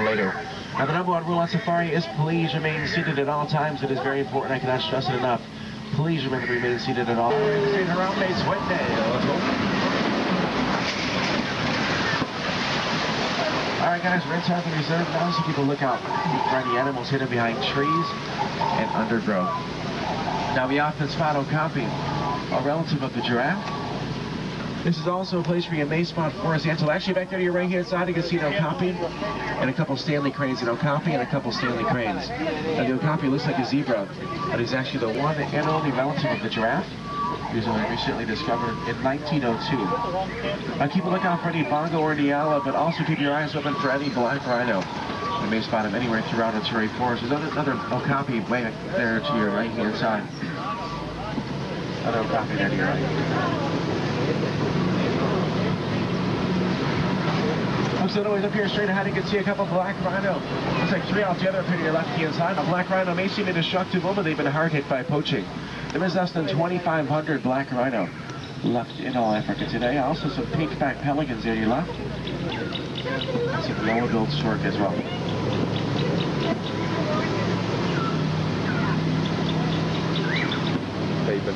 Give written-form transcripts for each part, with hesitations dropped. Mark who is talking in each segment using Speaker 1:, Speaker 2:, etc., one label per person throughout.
Speaker 1: later. Now, the number one rule on safari is please remain seated at all times. It is very important. I cannot stress it enough. Please remember to remain seated at all times. Harambe's wet day. All right, guys, we're inside the reserve now, so keep a lookout for any animals hidden behind trees and undergrowth. Now, we often spot Okapi, a relative of the giraffe. This is also a place where you may spot forest antelope. Actually, back there to your right-hand side, you can see an Okapi and a couple Stanley cranes. An Okapi and a couple Stanley cranes. Now, the Okapi looks like a zebra, but he's actually the one and only relative of the giraffe. He was only recently discovered in 1902. Keep a lookout for any bongo or nyala, but also keep your eyes open for any black rhino. You may spot him anywhere throughout the Turi Forest. There's another Okapi way back there to your right-hand side. Another Okapi there to your right. So anyways, up here straight ahead, you can see a couple black rhino. Looks like three altogether up here to your left-hand side. A black rhino may seem indestructible, but they've been hard hit by poaching. There is less than 2,500 black rhino left in all Africa today. Also some pink-backed pelicans there to your left. And some lower-billed stork as well. David.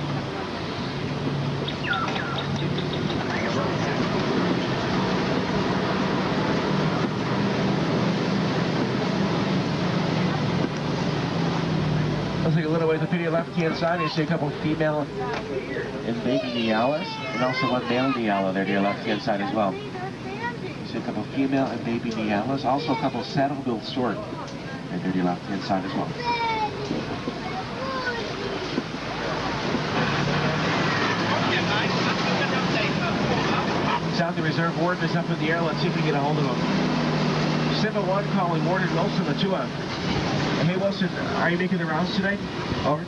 Speaker 1: Let's take a little ways up to your left-hand side. You see a couple female and baby nyalas, and also one male nyala there to your left-hand side as well. You see a couple female and baby nyalas, also a couple saddle-billed stork right there to your left-hand side as well. South the reserve warden is up in the air. Let's see if we can get a hold of him. Simba 1 calling Warden Wilson Matua. Hey Wilson, are you making the rounds today? Over.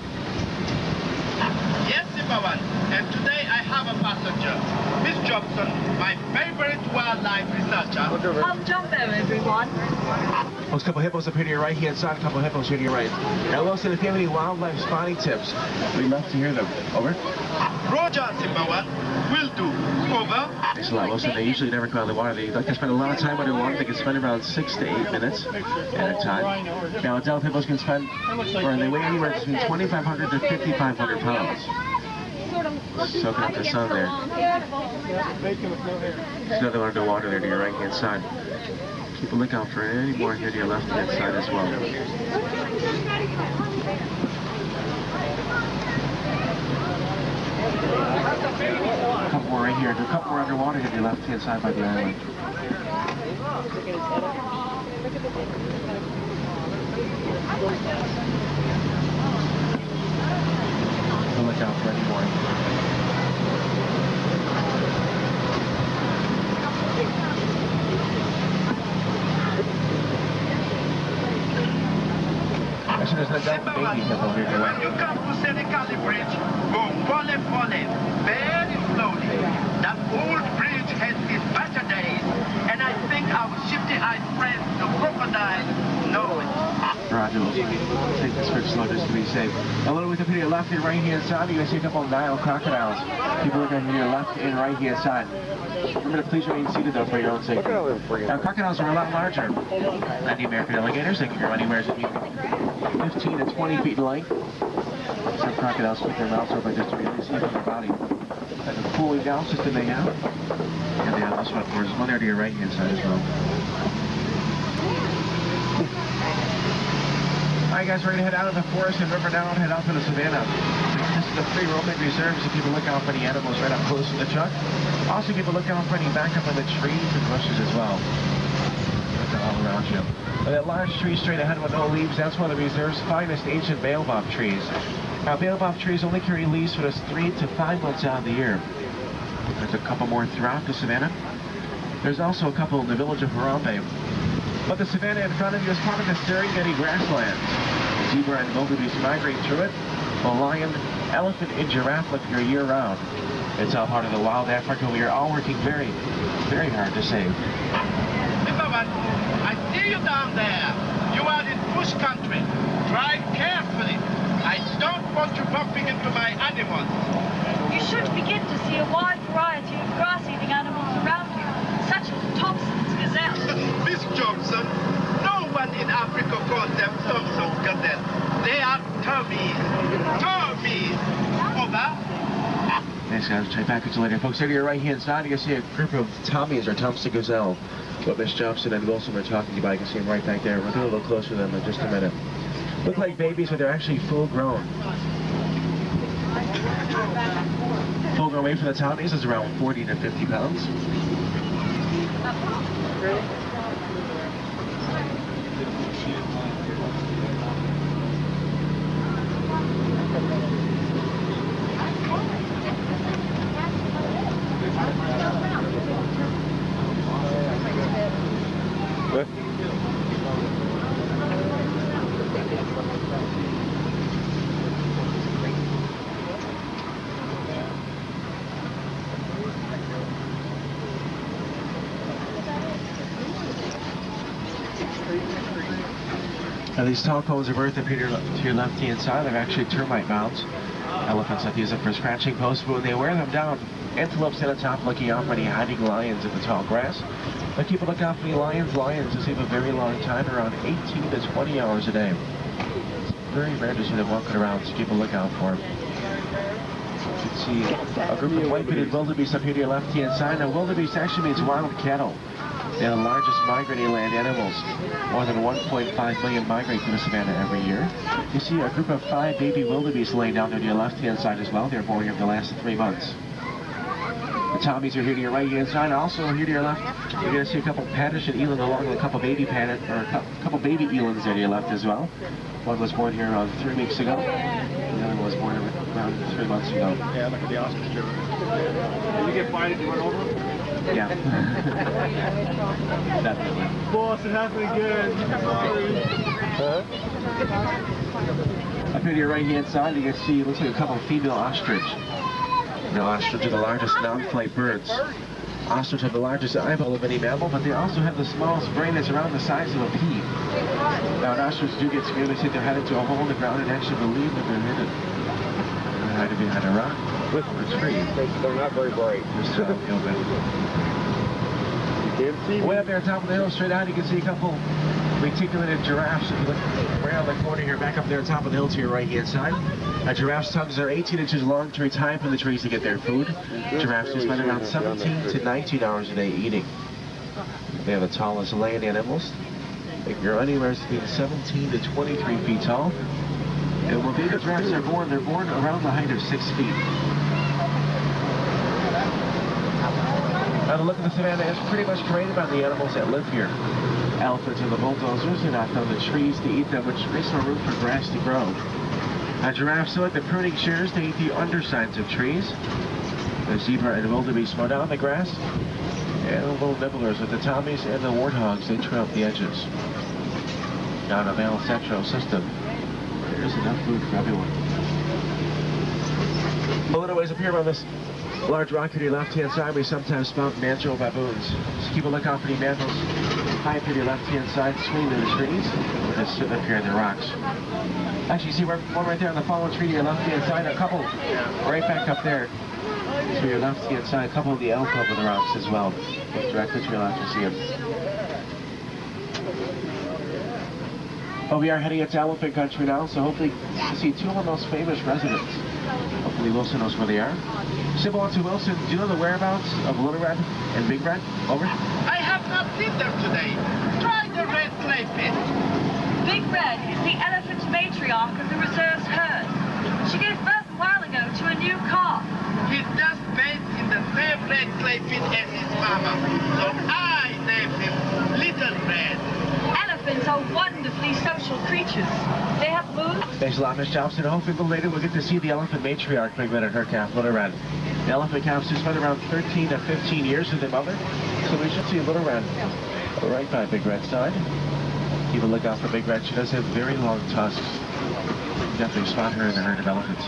Speaker 2: Yes, Simba 1. And today I have a passenger. Miss Johnson, my favorite wildlife researcher.
Speaker 3: I'll jump there, everyone.
Speaker 1: There's a couple hippos up here to your right-hand side, a couple hippos here to your right. Now Wilson, if you have any wildlife spotting tips, we'd love to hear them. Over.
Speaker 2: Roger, Simba 1. Will do. Over.
Speaker 1: Thanks a lot, Wilson. They usually never come out of the water. They like to spend a lot of time underwater. They can spend around 6 to 8 minutes at a time. Now, adult hippos can spend, or they weigh anywhere between 2,500 to 5,500 pounds. Soaking up the sun there. There's another one underwater there to your right-hand side. Keep a lookout for any more here to your left-hand side as well. A couple more right here. A couple more underwater to your left-hand side by the island. Look out for any more. Actually, there's no doubt baby hippo here to
Speaker 2: When you come to Senegali Bridge, go fole, very slowly. That old bridge has been better days, and I think our shifty-eyed friends, the crocodiles, know it.
Speaker 1: Roger, we'll take this bridge slow just to be safe. A little bit up to your left and right-hand side, you're going to see a couple of Nile crocodiles. People looking to your left and right-hand side. Remember to please remain seated, though, for your own safety. Now, crocodiles are a lot larger than the American alligators. They can grow anywhere from 15 to 20 feet in length. Some crocodiles put their mouths open just to release heat from their body. Like a cooling down system they have. And they have this one, of course, one there to your right-hand side as well. Alright guys, we're going to head out of the forest and river now and head out to the savannah. This is a free roaming reserve, so keep a lookout for any animals right up close to the truck. Also keep a lookout for any backup in the trees and bushes as well. Look all around you. And that large tree straight ahead with no leaves, that's one of the reserve's finest ancient baobab trees. Now baobab trees only carry leaves for just 3 to 5 months out of the year. There's a couple more throughout the savannah. There's also a couple in the village of Harambe. But the savannah in front of you is part of the Serengeti grasslands. Zebra and wildebeest migrate through it, while lion, elephant, and giraffe live here year-round. It's all part of the wild Africa we are all working very, very hard to save.
Speaker 2: Simba 1, I see you down there. You are in bush country. Drive carefully. I don't want you bumping into my animals.
Speaker 3: You should begin to see a wide variety of grass-eating animals around you, such as Thompson's gazelle.
Speaker 2: Miss Johnson, no
Speaker 1: I'll check back with you later. Folks, here to your right-hand side, you can see a group of Tommies, or Thompson Gazelle. What Miss Johnson and Wilson were talking about. You can see them right back there. We'll get a little closer to them in just a minute. Look like babies, but they're actually full-grown. Full-grown weight for the Tommies is around 40 to 50 pounds. What? Now these tall cones of earth up here to your left-hand side are actually termite mounds. Elephants have to use them for scratching posts, but when they wear them down, antelopes sit on top looking out for any hiding lions in the tall grass. But keep a lookout for the lions. Lions receive a very long time, around 18 to 20 hours a day. It's very rare to see them walking around, so keep a lookout for them. You can see a group of white-bearded wildebeest up here to your left-hand side. Now wildebeest actually means wild cattle. They're the largest migrating land animals. More than 1.5 million migrate through the savannah every year. You see a group of 5 baby wildebeest laying down there to your left-hand side as well. They're born here in the last 3 months. The Tommies are here to your right-hand side. Also here to your left, you're going to see a couple paddish and eland along with a couple baby a couple baby elands there to your left as well. One was born here around 3 weeks ago. The other one was born around 3 months ago.
Speaker 4: Yeah, look at the ostrich too. Did you get fined if you went over them?
Speaker 1: Yeah. Definitely.
Speaker 4: Boss, it happened again. Huh?
Speaker 1: Up here to your right-hand side, you can see it looks like a couple of female ostrich. Now, ostrich are the largest non-flight birds. Ostrich have the largest eyeball of any mammal, but they also have the smallest brain that's around the size of a pea. Now, when ostriches do get scared, they say they're headed to a hole in the ground and actually believe that they're hidden. They're hiding behind a rock or a tree.
Speaker 4: They're not very bright.
Speaker 1: Just feel good.
Speaker 4: You can't see me.
Speaker 1: Way up there on top of the hill, straight out, you can see a couple reticulated giraffes. If you look around the corner here, back up there on top of the hill to your right-hand side. Giraffes' tongues are 18 inches long to reach high up in the trees to get their food. Giraffes do spend around 17 to 19 hours a day eating. They are the tallest land animals. They grow anywhere between 17 to 23 feet tall. And when baby giraffes are born, they're born around the height of 6 feet. Now the look of the savannah is pretty much created by the animals that live here. Elephants and the bulldozers do not found the trees to eat them, which makes no room for grass to grow. Giraffes select the pruning shears to eat the undersides of trees. The zebra and wildebeest mow down the grass. And the little nibblers with the Tommies and the warthogs, they trim up the edges. Down a male central system, there's enough food for everyone. A little ways up here on this large rock to your left-hand side, we sometimes spot natural baboons. So keep a lookout for the mantles high up to your left-hand side, swinging to the trees, and just sitting up here in the rocks. Actually, you see one right there on the fallen tree to your left-hand side, a couple right back up there to your left-hand side, a couple of the elk over the rocks as well. Look directly to your left to see them. Well, we are heading into elephant country now, so hopefully you see 2 of our most famous residents. Hopefully Wilson knows where they are. Sybil to Wilson, do you know the whereabouts of Little Red and Big Red? Over.
Speaker 2: I have not seen them today. Try the red clay pit.
Speaker 3: Big Red is the elephant matriarch of the reserve's herd. She gave birth a while ago to a new calf.
Speaker 2: He's just bathed in the same red clay pit as his mama. So I named him Little Red.
Speaker 3: Elephants are wonderfully social creatures. They have moods.
Speaker 1: Thanks a lot, Miss Johnson. Hopefully later we'll get to see the elephant matriarch, Big Red, and her calf, Little Red. The elephant calves do spend around 13 to 15 years with their mother, so we should see Little Red right by Big Red's side. Keep a lookout for Big Red. She does have very long tusks. You definitely spot her in the herd of elephants.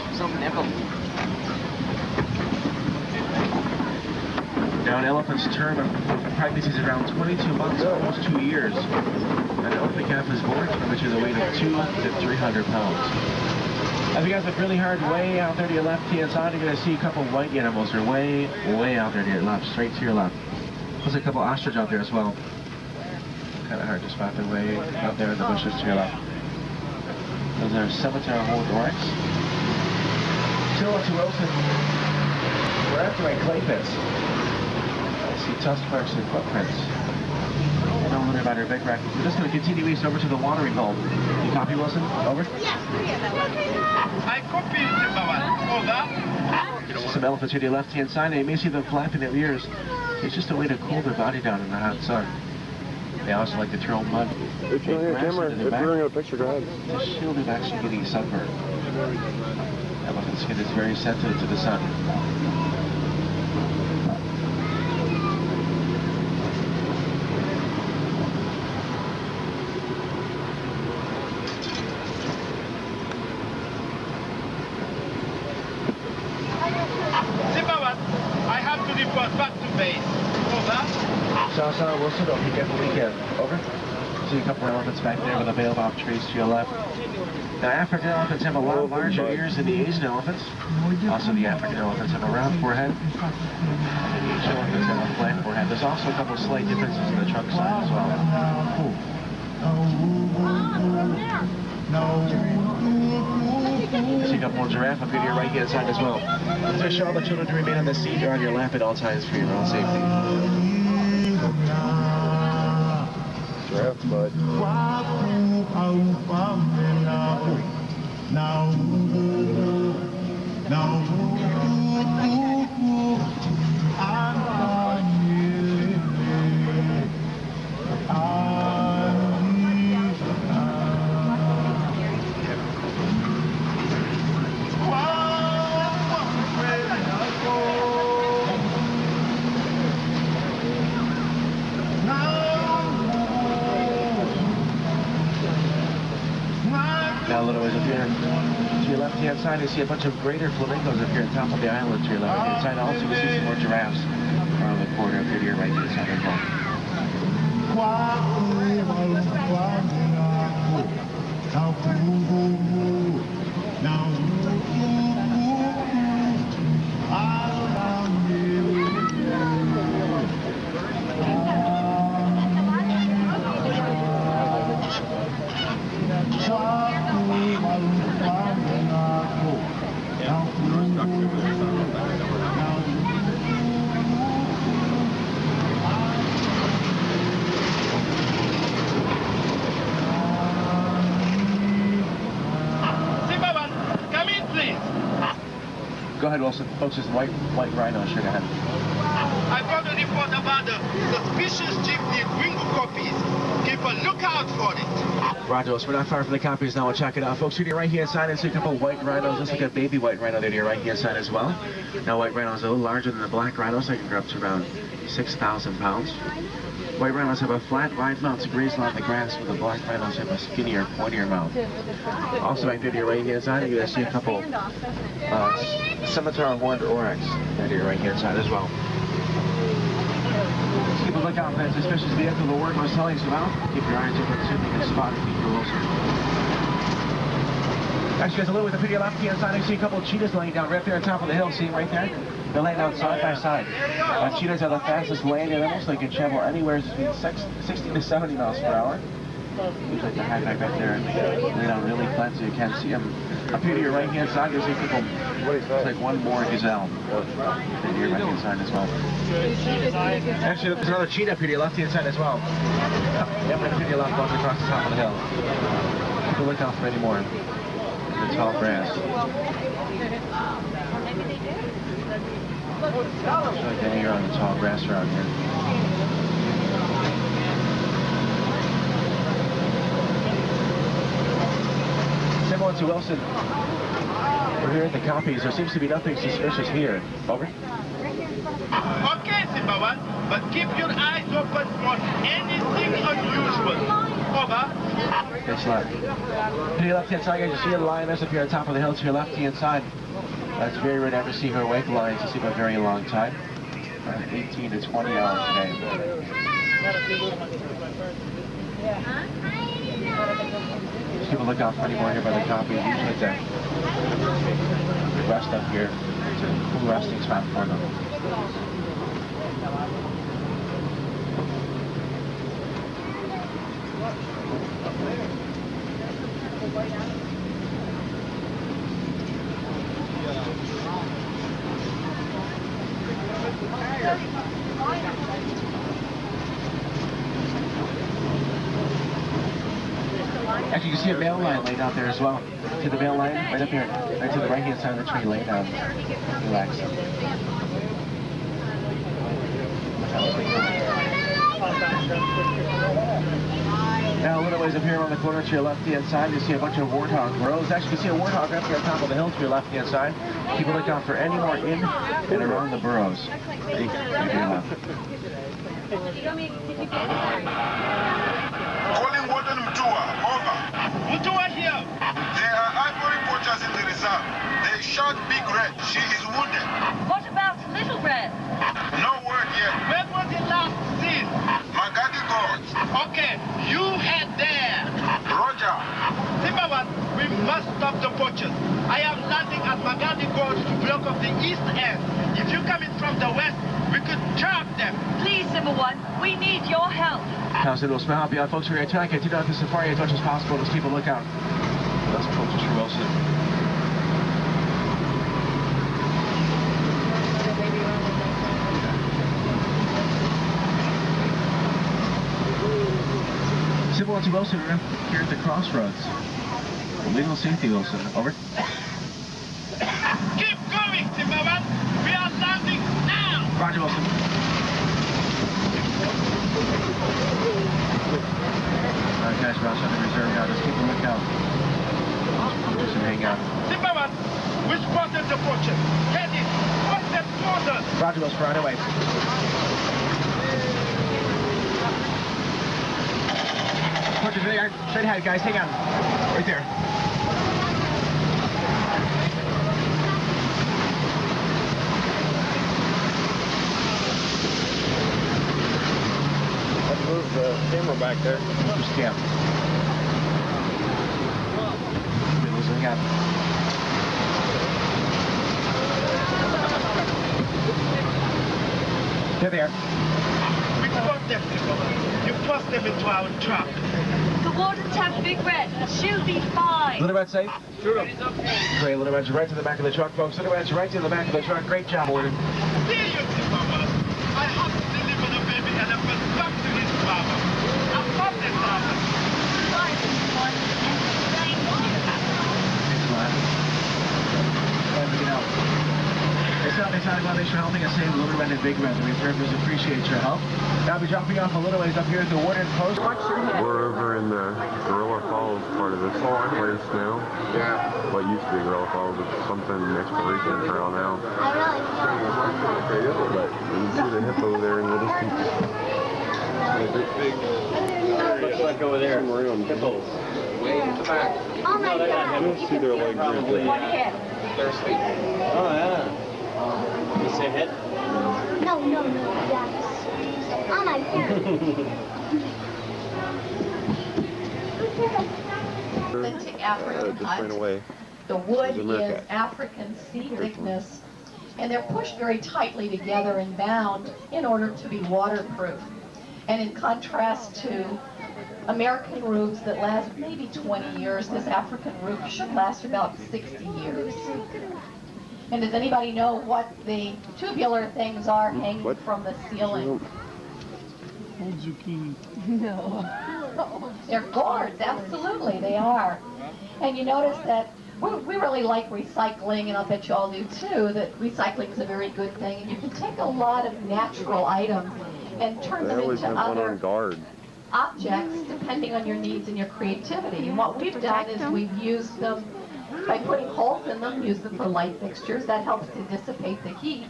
Speaker 1: Now, an elephant's term of pregnancy is around 22 months, almost 2 years. An elephant calf is born, which is a weight of 200 to 300 pounds. As you guys look really hard, way out there to your left-hand side, you're going to see a couple white animals. They're way out there to your left, straight to your left. There's a couple ostrich out there as well. Kind of hard to spot. They're way out there in the bushes to your left. Those are Cemetery Horned Oryx. Still up to Wilson. We're entering clay pits. I see tusk marks and footprints. I know a little about our big raccoons. We're just going to continue east over to the watering hole. You copy, Wilson? Over?
Speaker 2: I copy you, Zimmerman. Over.
Speaker 1: Some elephants here to your left-hand side, and you may see them flapping their ears. It's just a way to cool their body down in the hot sun. They also like to throw mud.
Speaker 4: If you're on camera, if you're in a picture, go ahead.
Speaker 1: To shield them actually getting sunburned. Elephant skin is very sensitive to the sun.
Speaker 2: Zimmerman, I have to report back to base. Over.
Speaker 1: South Wilson, don't forget the weekend. Over. See a couple of elephants back there with the baobab trees to your left. Now, African elephants have a lot larger ears than the Asian elephants. Also, the African elephants have a round forehead. And the Asian elephants have a flat forehead. There's also a couple of slight differences in the trunk size as well. See a couple more giraffe up here to your right-hand side as well. So show all the children to remain on the seat or on your lap at all times for your own safety.
Speaker 4: Giraffe butt.
Speaker 1: Now a little ways up here. To your left-hand side, you see a bunch of greater flamingos up here on top of the island to your left-hand side. Also, you see some more giraffes around the corner up here to your right-hand side as
Speaker 2: Zimmerman, come in, please.
Speaker 1: Go ahead, Wilson. Folks, there's white rhino straight ahead.
Speaker 2: I got a report about the suspicious jeep near Wingo copies. Keep a lookout for it.
Speaker 1: Roger, Wilson. We're not far from the copies now. We'll check it out. Folks, here to your right-hand side, I see a couple of white rhinos. Looks like a baby white rhino there to your right-hand side as well. Now, white rhinos are a little larger than the black rhinos. They can grow up to around 6,000 pounds. White rhinos have a flat, wide mouth to graze along the grass, while the black rhinos have a skinnier, pointier mouth. Also, back there to your right-hand side, you're going to see a couple scimitar horned oryx there to your right-hand side as well. Let's keep a lookout for that suspicious vehicle. The word Marcelli's about. Keep your eyes open, see if you can spot Peter Wilson. Actually, guys, a little with the video left-hand side, I see a couple of cheetahs laying down right there on top of the hill. See them right there? They're laying down side by side. Cheetahs are the fastest land animals. They can travel anywhere between 60 to 70 miles per hour. Looks like the high back right there. Lay down really flat so you can't see them. Up here to your right-hand side, there's a couple. Looks like one more gazelle. And to your right-hand side as well. Actually, there's another cheetah up here to your left-hand side as well. Yep, right up here to your left, walking across the top of the hill. Keep a look out for any more. The tall grass. Looks like they're here on the tall grass around here. Similar to Wilson, we're here at the copies. There seems to be nothing suspicious here. Over.
Speaker 2: Okay, Zimmerman, but keep your eyes open for anything unusual. Over.
Speaker 1: Thanks a lot. To your left-hand side, guys, you see a lioness up here on top of the hill to your left-hand side. That's very rare to ever see her awake. Lions you see for a very long time. 18 to 20 hours a day. Just keep a lookout for any more here by the copies. Usually it's a rest up here. It's a cool resting spot for them. Actually, you can see a male lion laid out there as well. See the male lion? Right up here. Right to the right-hand side of the tree laid down. Relax. Now, a little ways up here on the corner to your left-hand side, you see a bunch of warthog burrows. Actually, you see a warthog up here on top of the hill to your left-hand side. Keep a lookout for any more in and around the burrows. Ready?
Speaker 5: Calling Warden Mtua, over.
Speaker 2: Mutua here.
Speaker 5: There are ivory poachers in the reserve. They shot Big Red. She is wounded.
Speaker 3: What about Little Red?
Speaker 5: No word yet.
Speaker 2: When was it last seen?
Speaker 5: Magadi Gorge.
Speaker 2: Okay, you head there.
Speaker 5: Roger.
Speaker 2: Zimmerman, we must stop the poachers. I am landing at Magadi Gorge to block off the east end. If you come in from the west, we could trap them.
Speaker 3: Please, Zimmer One, we need your help.
Speaker 1: How's it, Wilson? Help you out, folks. We're going to try and continue out the safari as much as possible. Just keep a lookout. That's Coach Mr. Wilson. Civil 1 to Wilson, we're here at the crossroads. Legal safety, Wilson. Over.
Speaker 2: Keep going, Zimmerman. We are landing now.
Speaker 1: Roger, Wilson. Alright, guys, we're outside the reserve now. Just keep a lookout. Just hang out.
Speaker 2: Zimmerman, we spotted the poachers. Get it. What's that closer?
Speaker 1: Roger, Wilson, right away. Poachers, there. Straight ahead, guys. Hang on. Right there.
Speaker 4: Move the camera back there.
Speaker 1: Just camp. Hang on. There they are.
Speaker 2: We caught them, Zimmerman. You forced them into our trap.
Speaker 3: The wardens have Big Red. She'll be fine.
Speaker 1: Little Red safe? Shoot him. Great, Little Red's right to the back of the truck, folks. Little Red's right to the back of the truck. Great job, Warden.
Speaker 2: See you, Zimmerman. I have to deliver the baby elephant back to his father. I love this father.
Speaker 3: Bye, Zimmer One, and thank you.
Speaker 1: They sounded glad thanks for helping us save Little Red and Big Red. The reservists appreciate your help. Now I'll be dropping off a little ways up here at the Warden Post.
Speaker 6: We're over in the Gorilla Falls part of this place now.
Speaker 4: Yeah.
Speaker 6: What used to be Gorilla Falls, it's something exploration trail now. But you can see the hippo there in the distance.
Speaker 4: Big. Looks like over there.
Speaker 6: Some room.
Speaker 4: Hippos. Way in the back.
Speaker 3: Oh my God.
Speaker 6: You don't see their legs right there.
Speaker 3: One head.
Speaker 4: They're asleep. Oh, yeah. You say head?
Speaker 7: No, yes. Oh my God.
Speaker 8: Authentic African
Speaker 6: Just ran
Speaker 8: hut.
Speaker 6: away.
Speaker 8: The wood
Speaker 6: There's a meerkat.
Speaker 8: is African sea thickness, and they're pushed very tightly together and bound in order to be waterproof. And in contrast to American roofs that last maybe 20 years, this African roof should last about 60 years. And does anybody know what the tubular things are hanging
Speaker 6: What?
Speaker 8: from the ceiling? No. They're gourds, absolutely, they are. And you notice that we really like recycling, and I'll bet you all do too, that recycling is a very good thing. And you can take a lot of natural items and turn
Speaker 6: They
Speaker 8: them
Speaker 6: always
Speaker 8: into
Speaker 6: have one on
Speaker 8: other
Speaker 6: guard.
Speaker 8: objects depending on your needs and your creativity. And what we've done is we've used them by putting holes in them, use them for light fixtures. That helps to dissipate the heat.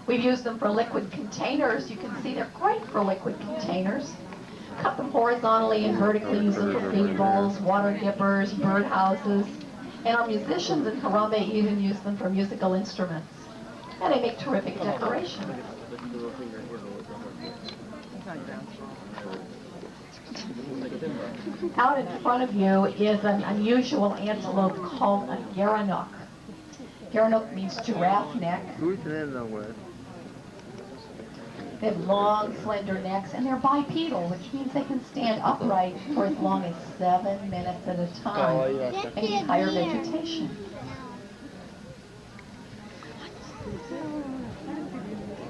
Speaker 8: We've used them for liquid containers. You can see they're great for liquid containers. Cut them horizontally and vertically, use them for feed bowls, water dippers, bird houses. And our musicians in Harambe even use them for musical instruments. And they make terrific decoration. Out in front of you is an unusual antelope called a gerenuk. Gerenuk means giraffe neck. They have long, slender necks, and they're bipedal, which means they can stand upright for as long as 7 minutes at a time in entire vegetation.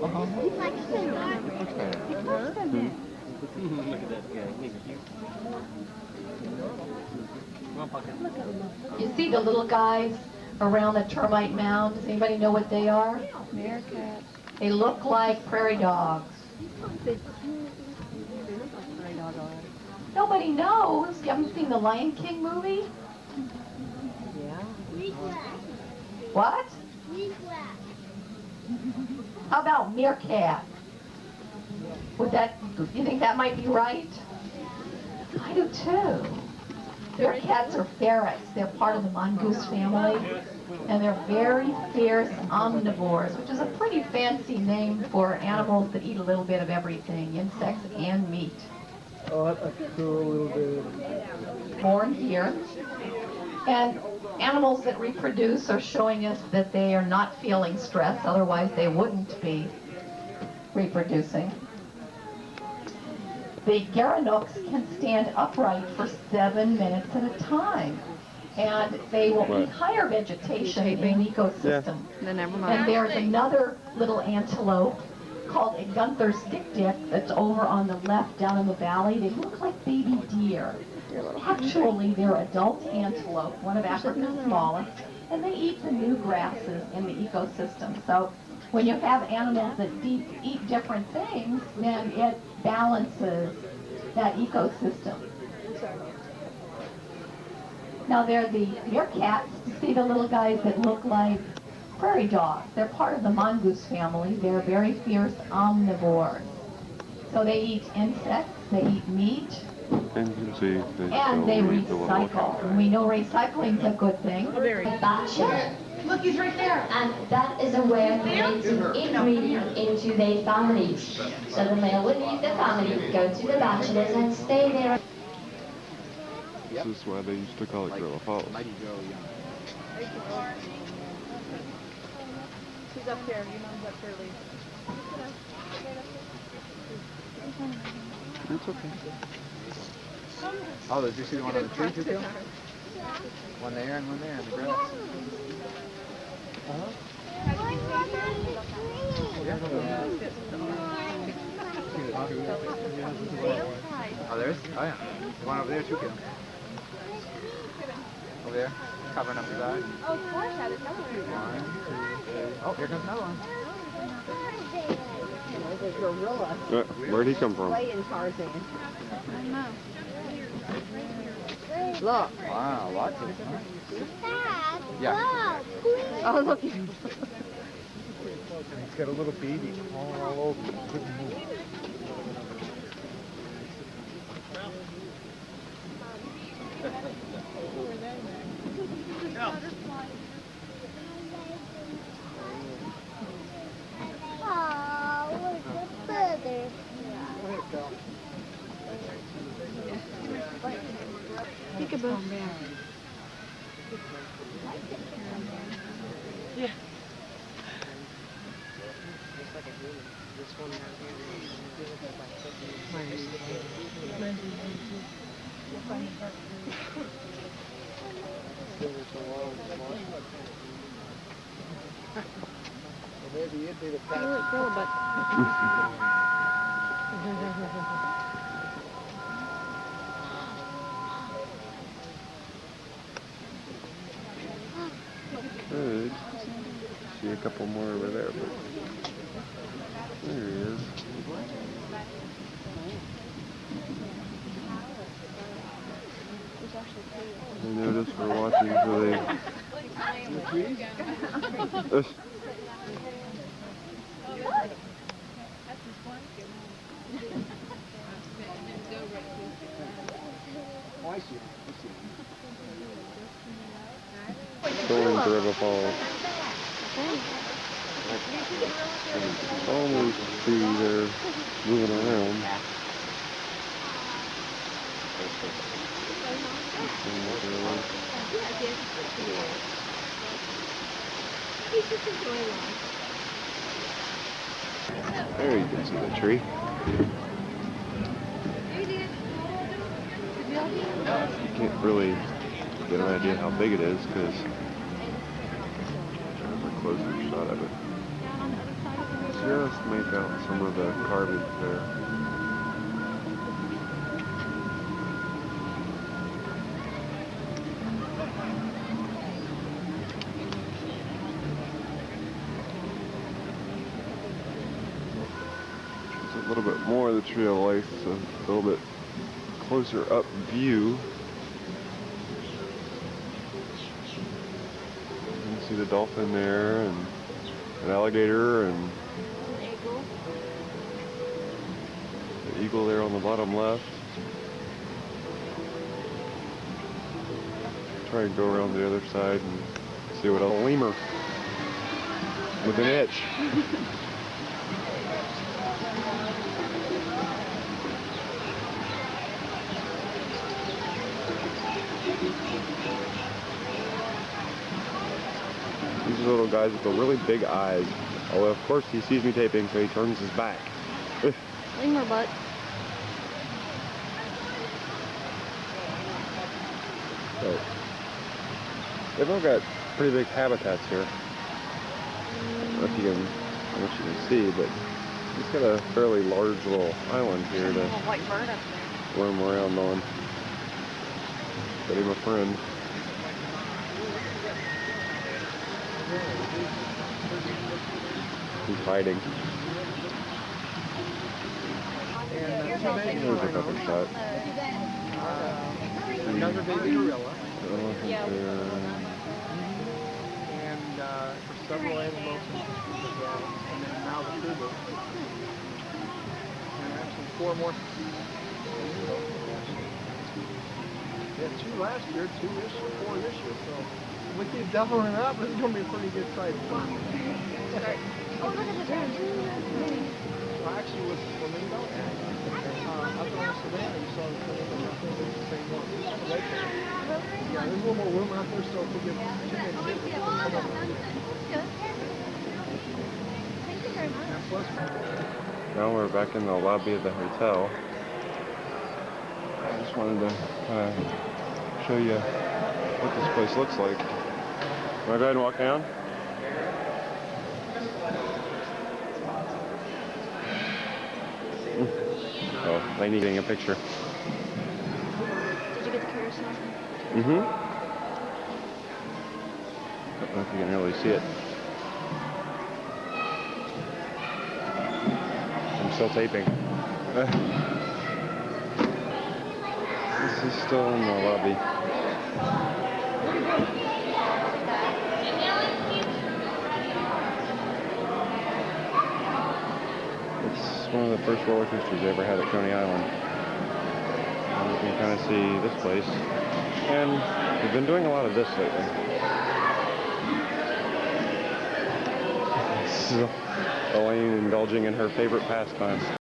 Speaker 4: Look at that guy.
Speaker 8: You see the little guys around the termite mound? Does anybody know what they are?
Speaker 9: Meerkat.
Speaker 8: They look like prairie dogs. Nobody knows. You haven't seen the Lion King movie? What? How about meerkat? You think that might be right? I do too. Meerkats are ferrets. They're part of the mongoose family. And they're very fierce omnivores, which is a pretty fancy name for animals that eat a little bit of everything, insects and meat.
Speaker 4: Oh, that's a cool little bit.
Speaker 8: Born here. And animals that reproduce are showing us that they are not feeling stress, otherwise they wouldn't be reproducing. The Gerenux can stand upright for 7 minutes at a time. And they will eat higher vegetation in an ecosystem.
Speaker 9: Then never
Speaker 8: And
Speaker 9: mind.
Speaker 8: there's another little antelope called a Gunther's dik-dik that's over on the left down in the valley. They look like baby deer. Actually, they're adult antelope, one of Africa's smallest, and they eat the new grasses in the ecosystem. So when you have animals that eat different things, then it balances that ecosystem. Now they're the meerkats. You see the little guys that look like prairie dogs. They're part of the mongoose family. They're very fierce omnivores. So they eat insects, they eat meat,
Speaker 6: And you can see
Speaker 8: and they
Speaker 6: still need to look
Speaker 8: recycle.
Speaker 6: at
Speaker 8: And we know recycling's a good thing.
Speaker 7: Bachelor.
Speaker 3: Look, he's right there.
Speaker 7: And that is a way for them to interbreed into their families. So the male will leave the family, go to the bachelors and stay there.
Speaker 6: This is why they used to call it Gorilla Falls.
Speaker 9: She's up there. You know who's up there, Lee.
Speaker 6: It's okay.
Speaker 4: Oh, did you see the one on the tree too, Kim? One there and one there in the grass. Oh, there's? Oh, yeah. The one over there too, Kim. Over there, covering up his eyes.
Speaker 9: Oh, of course, that is another one.
Speaker 4: 1, 2, 3. Oh, here comes another one.
Speaker 6: Where'd he come from?
Speaker 9: Playing Tarzan. I don't know. Look.
Speaker 4: Wow, lots of them.
Speaker 7: Dad,
Speaker 4: Yeah.
Speaker 9: Oh, look.
Speaker 4: He's got a little baby crawling all over him. Couldn't move.
Speaker 7: oh, look at feathers.
Speaker 9: Peekaboo. Yeah.
Speaker 4: Maybe it'd be the
Speaker 9: But
Speaker 6: Good. See a couple more over there, but there he is. I noticed we're watching for the. Going to River Falls. Almost see they're moving around. There you can see the tree. You can't really get an idea how big it is because there's a closer shot of it. Just make out some of the carvings there. more of the Tree of Life, so a little bit closer up view. You can see the dolphin there, and an alligator, and the eagle there on the bottom left. Try and go around the other side and see what else. A lemur with an itch. These are little guys with the really big eyes. Oh, of course he sees me taping, so he turns his back.
Speaker 9: Lemur butt.
Speaker 6: So, they've all got pretty big habitats here. I don't know if you can, how much you can see, but it's got a fairly large little island here to
Speaker 9: White bird up there.
Speaker 6: roam around on. But he's my friend. He's hiding. There's a couple shot.
Speaker 4: Another baby gorilla.
Speaker 6: Yeah.
Speaker 4: And for several animals as well. And then now the cougar. And actually 4 more. We had 2 last year, 2 this year, 4 this year. So we keep doubling it up. This is going to be a pretty good size farm.
Speaker 9: Oh, look at the bird.
Speaker 4: Well, actually, with flamingo, up in the savannah, you saw the same one. Yeah, there's a little more room out there, so if we get
Speaker 9: Thank you very much.
Speaker 6: Now we're back in the lobby of the hotel. I just wanted to show you what this place looks like. Want to go ahead and walk down? Oh, I need getting a picture.
Speaker 9: Did you get the carousel?
Speaker 6: Mm-hmm. Don't know if you can really see it. I'm still taping. This is still in the lobby. It's one of the first roller coasters they ever had at Coney Island. And you can kind of see this place. And we've been doing a lot of this lately. This is Elaine indulging in her favorite pastime.